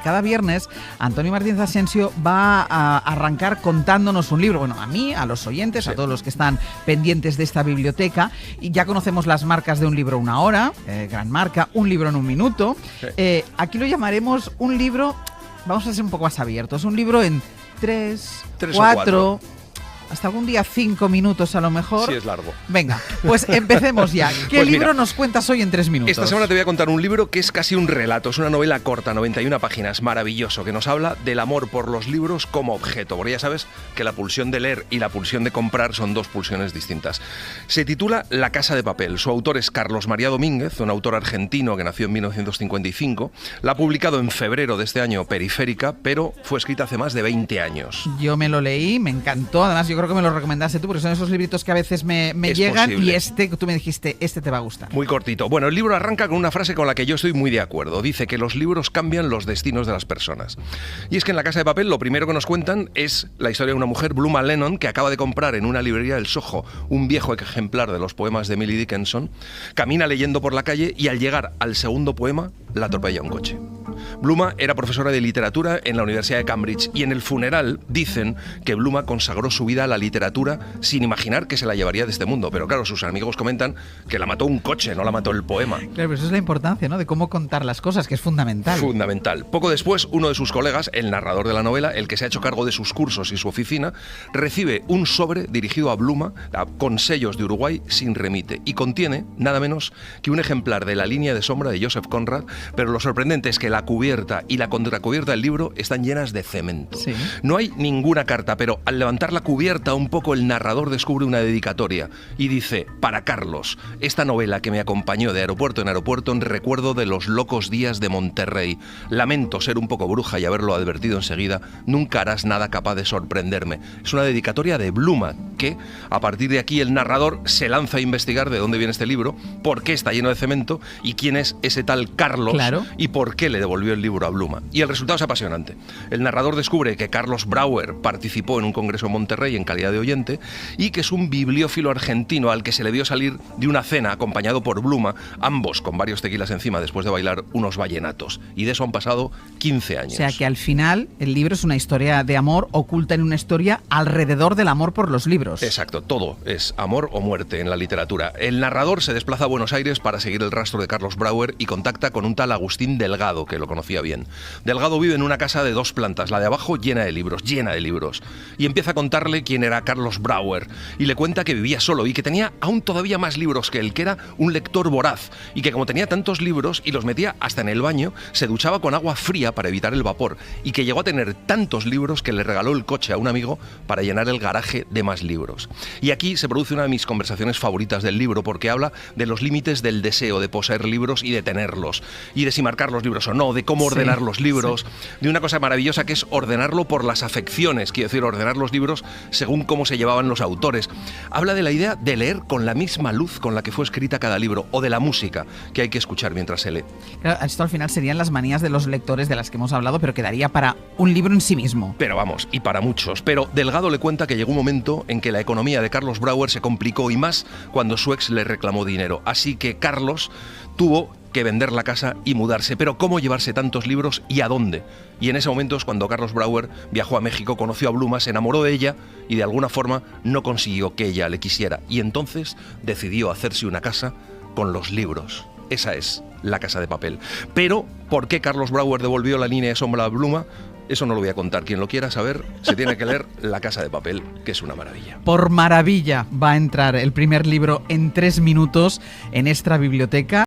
cada viernes Antonio Martínez Asensio va a arrancar contándonos un libro. Bueno, a mí, a los oyentes, a todos los que están pendientes de esta biblioteca. Y ya conocemos las marcas de un libro una hora, gran marca, un libro en un minuto. Aquí lo llamaremos un libro, vamos a ser un poco más abiertos, un libro en 3 o 4... hasta algún día 5 minutos a lo mejor. Sí, es largo. Venga, pues empecemos ya. ¿Qué pues libro mira, nos cuentas hoy en 3 minutos? Esta semana te voy a contar un libro que es casi un relato. Es una novela corta, 91 páginas, maravilloso, que nos habla del amor por los libros como objeto. Porque ya sabes que la pulsión de leer y la pulsión de comprar son dos pulsiones distintas. Se titula La casa de papel. Su autor es Carlos María Domínguez, un autor argentino que nació en 1955. La ha publicado en febrero de este año Periférica, pero fue escrita hace más de 20 años. Yo me lo leí, me encantó. Además, yo creo que me lo recomendaste tú, porque son esos libritos que a veces me llegan posible. Y tú me dijiste, este te va a gustar. Muy cortito. Bueno, el libro arranca con una frase con la que yo estoy muy de acuerdo. Dice que los libros cambian los destinos de las personas. Y es que en La casa de papel lo primero que nos cuentan es la historia de una mujer, Bluma Lennon, que acaba de comprar en una librería del Soho un viejo ejemplar de los poemas de Emily Dickinson. Camina leyendo por la calle y al llegar al segundo poema la atropella un coche. Bluma era profesora de literatura en la Universidad de Cambridge y en el funeral dicen que Bluma consagró su vida a la literatura sin imaginar que se la llevaría de este mundo. Pero claro, sus amigos comentan que la mató un coche, no la mató el poema. Claro, pero eso es la importancia, ¿no? De cómo contar las cosas, que es fundamental. Fundamental. Poco después, uno de sus colegas, el narrador de la novela, el que se ha hecho cargo de sus cursos y su oficina, recibe un sobre dirigido a Bluma con sellos de Uruguay sin remite y contiene nada menos que un ejemplar de La línea de sombra de Joseph Conrad, pero lo sorprendente es que la cubierta y la contracubierta del libro están llenas de cemento. Sí. No hay ninguna carta, pero al levantar la cubierta un poco el narrador descubre una dedicatoria y dice: para Carlos, esta novela que me acompañó de aeropuerto en aeropuerto en recuerdo de los locos días de Monterrey. Lamento ser un poco bruja y haberlo advertido enseguida, nunca harás nada capaz de sorprenderme. Es una dedicatoria de Bluma que, a partir de aquí, el narrador se lanza a investigar de dónde viene este libro, por qué está lleno de cemento y quién es ese tal Carlos. Claro. Y por qué le devolvió el libro a Bluma. Y el resultado es apasionante. El narrador descubre que Carlos Brauer participó en un congreso en Monterrey en calidad de oyente y que es un bibliófilo argentino al que se le vio salir de una cena acompañado por Bluma, ambos con varios tequilas encima después de bailar unos vallenatos. Y de eso han pasado 15 años. O sea que al final el libro es una historia de amor oculta en una historia alrededor del amor por los libros. Exacto, todo es amor o muerte en la literatura. El narrador se desplaza a Buenos Aires para seguir el rastro de Carlos Brauer y contacta con un tal Agustín Delgado, que lo conocía bien. Delgado vive en una casa de 2 plantas, la de abajo llena de libros, y empieza a contarle quién era Carlos Brauer, y le cuenta que vivía solo y que tenía aún todavía más libros que él, que era un lector voraz, y que como tenía tantos libros y los metía hasta en el baño, se duchaba con agua fría para evitar el vapor, y que llegó a tener tantos libros que le regaló el coche a un amigo para llenar el garaje de más libros. Y aquí se produce una de mis conversaciones favoritas del libro, porque habla de los límites del deseo de poseer libros y de tenerlos, y de si marcar los libros o no, de cómo ordenar los libros, de una cosa maravillosa que es ordenarlo por las afecciones, quiero decir, ordenar los libros según cómo se llevaban los autores. Habla de la idea de leer con la misma luz con la que fue escrita cada libro, o de la música que hay que escuchar mientras se lee. Claro, esto al final serían las manías de los lectores de las que hemos hablado, pero quedaría para un libro en sí mismo. Pero vamos, y para muchos. Pero Delgado le cuenta que llegó un momento en que la economía de Carlos Brauer se complicó, y más cuando su ex le reclamó dinero. Así que Carlos tuvo que vender la casa y mudarse. Pero ¿cómo llevarse tantos libros y a dónde? Y en ese momento es cuando Carlos Brauer viajó a México, conoció a Bluma, se enamoró de ella y de alguna forma no consiguió que ella le quisiera. Y entonces decidió hacerse una casa con los libros. Esa es La casa de papel. Pero, ¿por qué Carlos Brauer devolvió La línea de sombra a Bluma? Eso no lo voy a contar. Quien lo quiera saber, se tiene que leer La casa de papel, que es una maravilla. Por maravilla va a entrar el primer libro en 3 minutos en esta biblioteca.